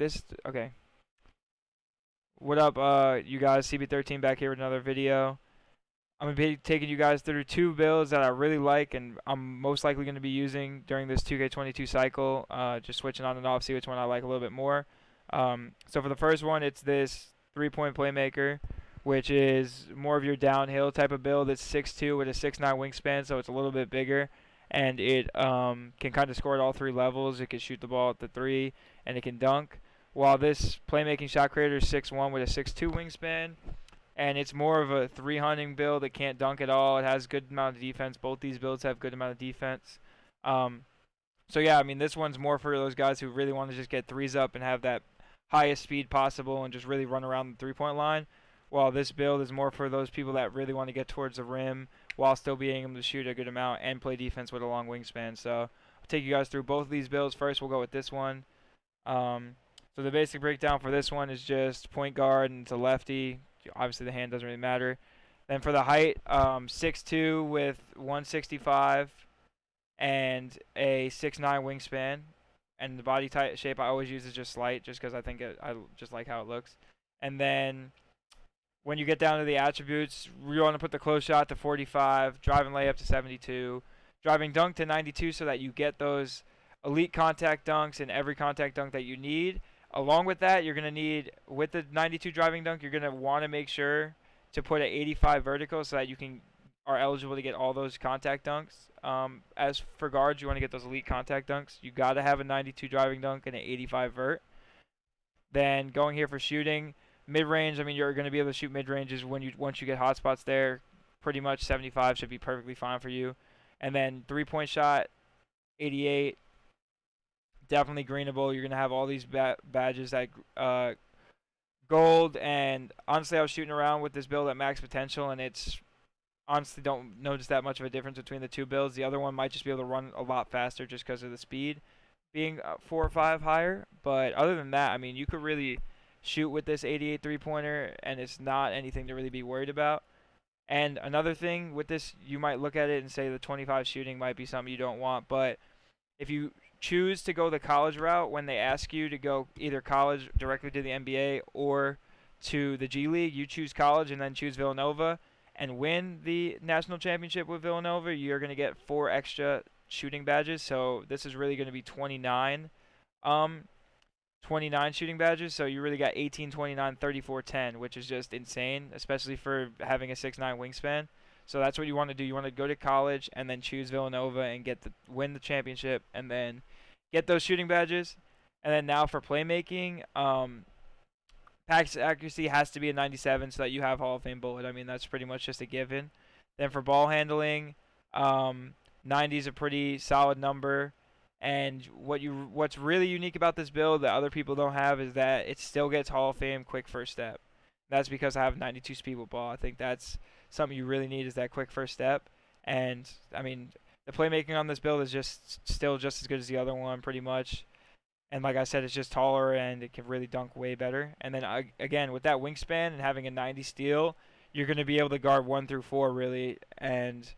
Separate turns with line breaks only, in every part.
this. Okay. What up, you guys? CB13 back here with another video. I'm gonna be taking you guys through two builds that I really like, and I'm most likely gonna be using during this 2K22 cycle. Just switching on and off, see which one I like a little bit more. So for the first one, it's this three-point playmaker, which is more of your downhill type of build. It's 6'2" with a 6'9" wingspan, so it's a little bit bigger, and it can kind of score at all three levels. It can shoot the ball at the three, and it can dunk. While this playmaking shot creator is 6'1" with a 6'2" wingspan, and it's more of a three-hunting build. It can't dunk at all. It has good amount of defense. Both these builds have good amount of defense. Um, so yeah, I mean, this one's more for those guys who really want to just get threes up and have that highest speed possible and just really run around the three-point line. While this build is more for those people that really want to get towards the rim while still being able to shoot a good amount and play defense with a long wingspan. So I'll take you guys through both of these builds. First, we'll go with this one. So the basic breakdown for this one is just point guard and it's a lefty. Obviously, the hand doesn't really matter. Then for the height, 6'2" with 165 and a 6'9" wingspan. And the body type shape I always use is just slight, just because I think I just like how it looks. And then when you get down to the attributes, you want to put the close shot to 45, driving layup to 72, driving dunk to 92 so that you get those elite contact dunks and every contact dunk that you need. Along with that, you're going to need, with the 92 driving dunk, you're going to want to make sure to put an 85 vertical so that you are eligible to get all those contact dunks. As for guards, you want to get those elite contact dunks. You got to have a 92 driving dunk and an 85 vert. Then going here for shooting, mid-range, I mean, you're going to be able to shoot mid-ranges once you get hot spots there. Pretty much 75 should be perfectly fine for you. And then three-point shot, 88. Definitely greenable. You're going to have all these badges that gold. And honestly, I was shooting around with this build at max potential, and it's honestly don't notice that much of a difference between the two builds. The other one might just be able to run a lot faster just because of the speed being 4 or 5 higher. But other than that, I mean, you could really shoot with this 88 three-pointer, and it's not anything to really be worried about. And another thing with this, you might look at it and say the 25 shooting might be something you don't want, but if you choose to go the college route when they ask you to go either college directly to the NBA or to the G League, you choose college and then choose Villanova and win the national championship with Villanova, you're going to get 4 extra shooting badges. So this is really going to be 29 shooting badges. So you really got 18, 29, 34, 10, which is just insane, especially for having a 6'9" wingspan. So that's what you want to do. You want to go to college and then choose Villanova and win the championship and then get those shooting badges. And then now for playmaking, pass accuracy has to be a 97 so that you have Hall of Fame bullet. I mean, that's pretty much just a given. Then for ball handling, 90 is a pretty solid number. And what's really unique about this build that other people don't have is that it still gets Hall of Fame quick first step. That's because I have 92 speed with ball. I think that's something you really need is that quick first step. And, I mean, the playmaking on this build is still just as good as the other one pretty much. And like I said, it's just taller and it can really dunk way better. And then, again, with that wingspan and having a 90 steal, you're going to be able to guard 1 through 4 really and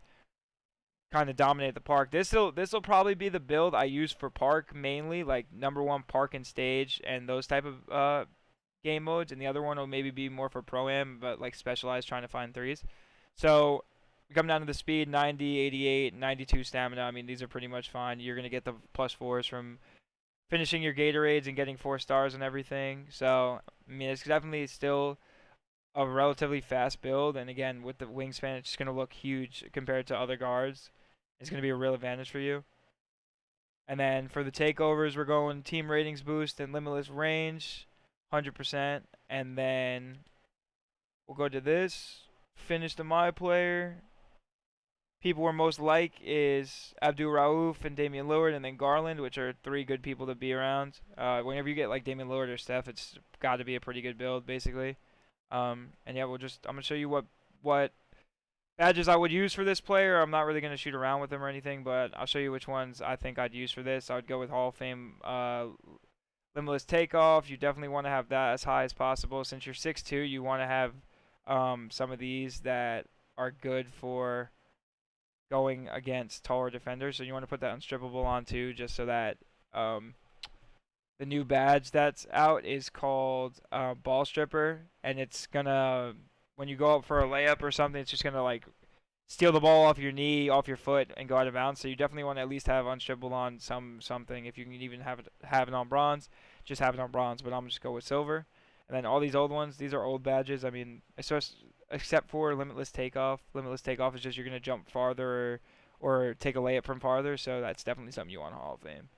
kind of dominate the park. This'll probably be the build I use for park mainly, like number 1 park and stage and those type of game modes, and the other one will maybe be more for Pro Am, but like specialized trying to find threes. So we come down to the speed, 90, 88, 92 stamina. I mean, these are pretty much fine. You're going to get the +4s from finishing your Gatorades and getting 4 stars and everything. So, I mean, it's definitely still a relatively fast build. And again, with the wingspan, it's just going to look huge compared to other guards. It's going to be a real advantage for you. And then for the takeovers, we're going team ratings boost and limitless range, 100%. And then we'll go to this. Finish the MyPlayer. People we're most like is Abdul Rauf and Damian Lillard, and then Garland, which are 3 good people to be around. Whenever you get like Damian Lillard or Steph, it's got to be a pretty good build, basically. And yeah, I'm gonna show you what badges I would use for this player. I'm not really gonna shoot around with them or anything, but I'll show you which ones I think I'd use for this. I would go with Hall of Fame limitless takeoff. You definitely want to have that as high as possible. Since you're 6'2", you want to have some of these that are good for going against taller defenders. So you want to put that unstrippable on too, just so that the new badge that's out is called Ball Stripper, and it's gonna when you go up for a layup or something, it's just gonna like steal the ball off your knee, off your foot, and go out of bounds. So you definitely want to at least have unstrippable on something. If you can even have it on bronze, just have it on bronze. But I'm just go with silver. And then all these old ones, these are old badges. I mean, except for limitless takeoff. Limitless takeoff is just you're gonna jump farther or take a layup from farther. So that's definitely something you want in Hall of Fame.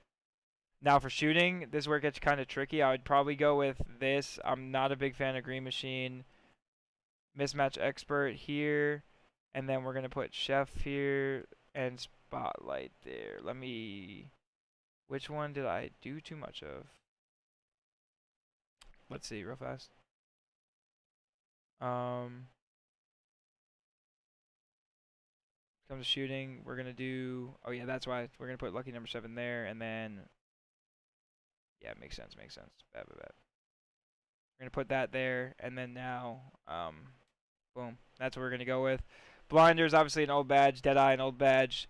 Now for shooting, this is where it gets kind of tricky. I would probably go with this. I'm not a big fan of Green Machine. Mismatch Expert here. And then we're going to put Chef here and Spotlight there. Which one did I do too much of? Let's see real fast. Comes to shooting, we're going to do, oh yeah, that's why we're going to put lucky number 7 there. And then, yeah, makes sense. Bad. We're going to put that there. And then now, boom, that's what we're going to go with. Blinder's obviously an old badge. Deadeye, an old badge.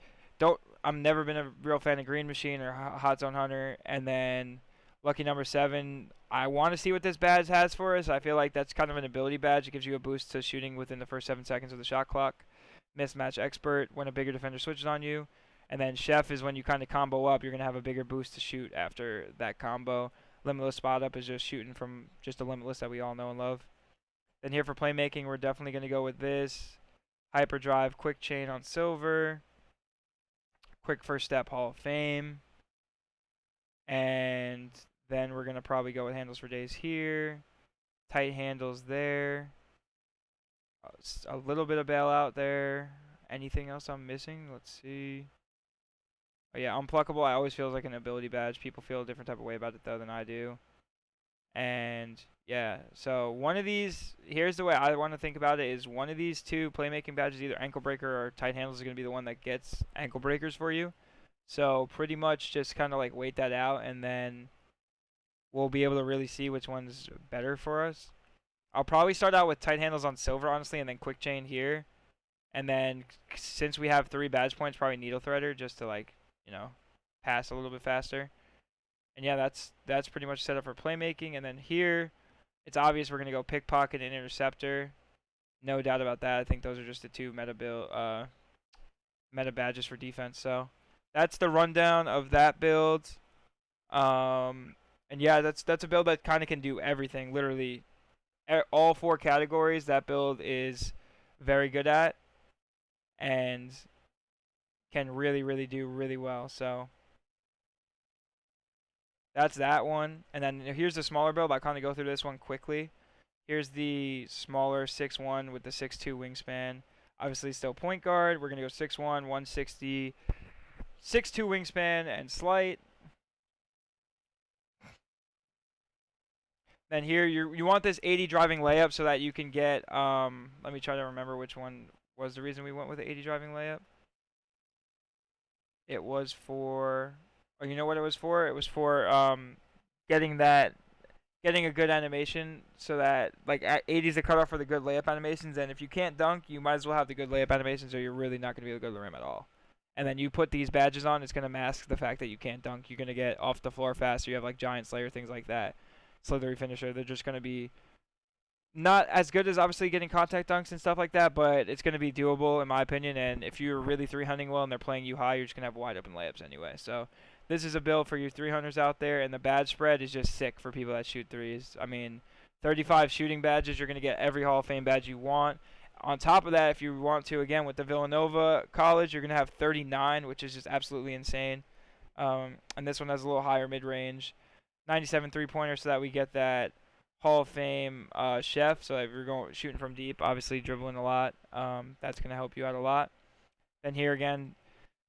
I've never been a real fan of Green Machine or Hot Zone Hunter. And then lucky number 7. I want to see what this badge has for us. I feel like that's kind of an ability badge. It gives you a boost to shooting within the first 7 seconds of the shot clock. Mismatch Expert, when a bigger defender switches on you. And then Chef is when you kind of combo up. You're going to have a bigger boost to shoot after that combo. Limitless Spot Up is just shooting from just a Limitless that we all know and love. Then here for playmaking, we're definitely going to go with this. Hyperdrive, Quick Chain on silver. Quick First Step, Hall of Fame. And then we're going to probably go with Handles for Days here. Tight handles there. A little bit of bailout there. Anything else I'm missing? Let's see. Oh yeah, Unpluckable, I always feel like an ability badge. People feel a different type of way about it though than I do. And yeah, so one of these, here's the way I want to think about it, is one of these two playmaking badges, either ankle breaker or tight handles, is going to be the one that gets ankle breakers for you. So pretty much just kind of like wait that out, and then we'll be able to really see which one's better for us. I'll probably start out with tight handles on silver, honestly, and then quick chain here. And then since we have 3 badge points, probably needle threader just to like, you know, pass a little bit faster. And yeah, that's pretty much set up for playmaking. And then here, it's obvious we're gonna go pickpocket and interceptor. No doubt about that. I think those are just the 2 meta badges for defense. So that's the rundown of that build. And yeah, that's a build that kind of can do everything. Literally, all 4 categories that build is very good at, and can really do really well. So that's that one. And then here's the smaller build. I'll kind of go through this one quickly. Here's the smaller 6'1" with the 6'2" wingspan. Obviously still point guard. We're going to go 6'1", 160, 6'2" wingspan, and slight. Then here, you want this 80 driving layup so that you can get, let me try to remember which one was the reason we went with the 80 driving layup. It was for, oh, you know what it was for? It was for getting a good animation so that, like, 80 is the cutoff for the good layup animations, and if you can't dunk, you might as well have the good layup animations or you're really not going to be able to go to the rim at all. And then you put these badges on, it's going to mask the fact that you can't dunk. You're going to get off the floor faster. You have, like, Giant Slayer, things like that. Slithery Finisher. They're just going to be not as good as obviously getting contact dunks and stuff like that, but it's going to be doable in my opinion. And if you're really 300ing well and they're playing you high, you're just going to have wide open layups anyway. So this is a build for you 300ers out there, and the badge spread is just sick for people that shoot threes. I mean, 35 shooting badges, you're going to get every Hall of Fame badge you want. On top of that, if you want to, again, with the Villanova College, you're going to have 39, which is just absolutely insane. And this one has a little higher mid-range. 97 three-pointer so that we get that Hall of Fame chef. So if you're going shooting from deep, obviously dribbling a lot, that's going to help you out a lot. Then here again,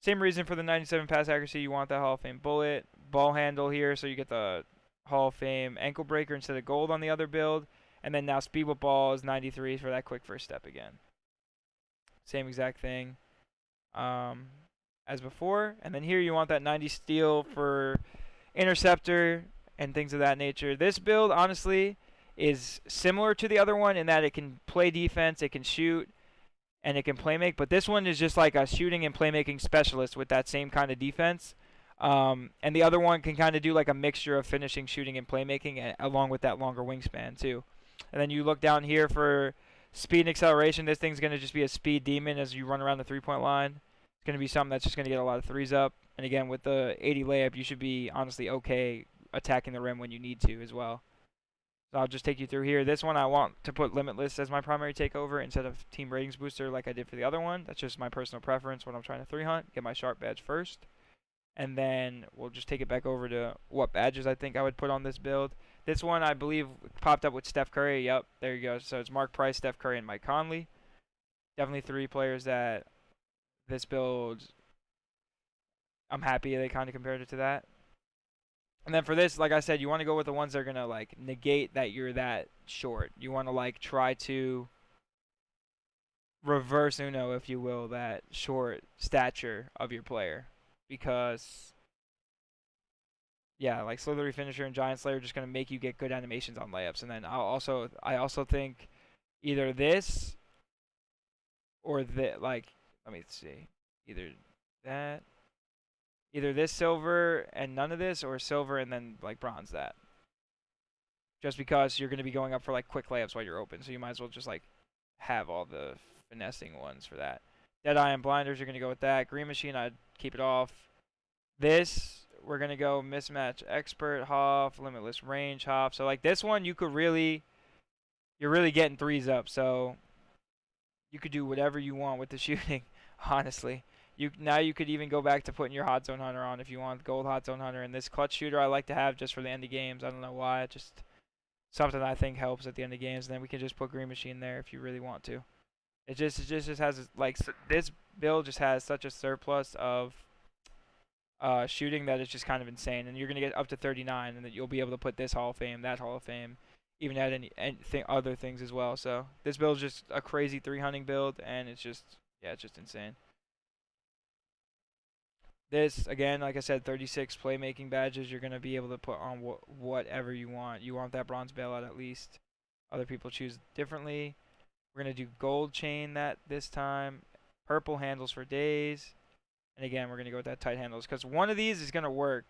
same reason for the 97 pass accuracy. You want that Hall of Fame bullet. Ball handle here so you get the Hall of Fame ankle breaker instead of gold on the other build. And then now speed with ball is 93 for that quick first step again. Same exact thing as before. And then here you want that 90 steal for interceptor and things of that nature. This build, honestly, is similar to the other one in that it can play defense, it can shoot, and it can playmake. But this one is just like a shooting and playmaking specialist with that same kind of defense. And the other one can kind of do like a mixture of finishing, shooting, and playmaking, along with that longer wingspan too. And then you look down here for speed and acceleration. This thing's going to just be a speed demon as you run around the three-point line. It's going to be something that's just going to get a lot of threes up. And again, with the 80 layup, you should be honestly okay attacking the rim when you need to as well. So I'll just take you through here. This one I want to put Limitless as my primary takeover instead of Team Ratings Booster like I did for the other one. That's just my personal preference when I'm trying to 3-hunt. Get my Sharp badge first. And then we'll just take it back over to what badges I think I would put on this build. This one, I believe, popped up with Steph Curry. Yep, there you go. So it's Mark Price, Steph Curry, and Mike Conley. Definitely 3 players that this build, I'm happy they kind of compared it to that. And then for this, like I said, you want to go with the ones that are going to, like, negate that you're that short. You want to, like, try to reverse Uno, if you will, that short stature of your player. Because, yeah, like Slithery Finisher and Giant Slayer are just going to make you get good animations on layups. And then I also think either this or like, let me see. Either this silver and none of this, or silver and then like bronze that. Just because you're going to be going up for like quick layups while you're open. So you might as well just like have all the finessing ones for that. Deadeye and Blinders, you're going to go with that. Green Machine, I'd keep it off. This, we're going to go Mismatch Expert, Hoff, Limitless Range, Hoff. So, like, this one, you're really getting threes up. So, you could do whatever you want with the shooting, honestly. Now you could even go back to putting your Hot Zone Hunter on if you want. Gold Hot Zone Hunter. And this Clutch Shooter I like to have just for the end of games. I don't know why. It's just something I think helps at the end of games. And then we can just put Green Machine there if you really want to. It just has, like, this build just has such a surplus of shooting that is just kind of insane. And you're going to get up to 39, and then you'll be able to put this Hall of Fame, that Hall of Fame, even add other things as well. So this build is just a crazy 3-hunting build, and it's just insane. This, again, like I said, 36 playmaking badges you're going to be able to put on whatever you want. You want that bronze bailout at least. Other people choose differently. We're going to do gold chain that this time. Purple handles for days. And again, we're going to go with that tight handles because one of these is going to work.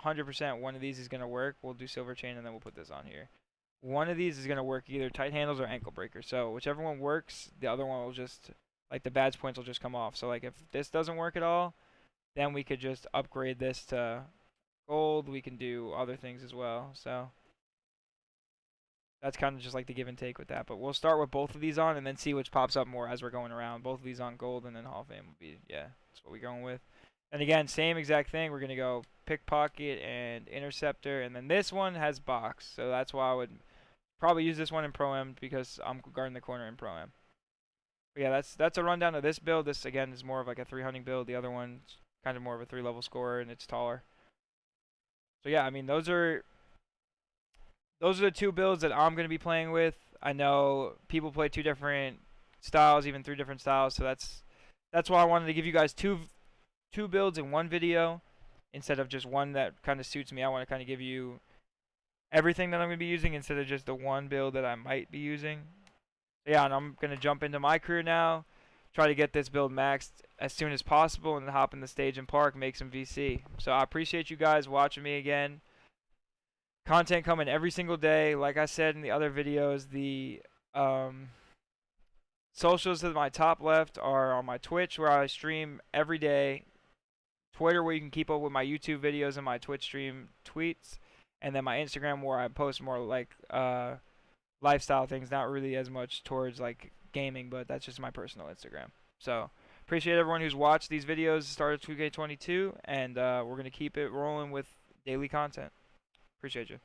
100% one of these is going to work. We'll do silver chain and then we'll put this on here. One of these is going to work either tight handles or ankle breaker. So whichever one works, the other one will just, like, the badge points will just come off. So, like, if this doesn't work at all, then we could just upgrade this to gold. We can do other things as well. So that's kind of just like the give and take with that. But we'll start with both of these on and then see which pops up more as we're going around. Both of these on gold and then Hall of Fame will be, yeah, that's what we're going with. And again, same exact thing. We're going to go Pickpocket and Interceptor. And then this one has box. So that's why I would probably use this one in Pro Am because I'm guarding the corner in Pro Am. But yeah, that's a rundown of this build. This, again, is more of like a 3-hunting build. The other one's kind of more of a 3-level scorer and it's taller. So yeah, I mean, those are the 2 builds that I'm going to be playing with. I know people play 2 different styles, even 3 different styles. So that's why I wanted to give you guys two builds in one video instead of just one that kind of suits me. I want to kind of give you everything that I'm going to be using instead of just the one build that I might be using. So yeah, and I'm going to jump into my career now, try to get this build maxed as soon as possible, and then hop in the stage and park, make some VC. So I appreciate you guys watching me again. Content coming every single day. Like I said in the other videos, the socials to my top left are on my Twitch, where I stream every day. Twitter, where you can keep up with my YouTube videos and my Twitch stream tweets. And then my Instagram, where I post more like lifestyle things, not really as much towards like gaming, but that's just my personal Instagram. So appreciate everyone who's watched these videos, started 2K22, and we're going to keep it rolling with daily content. Appreciate you.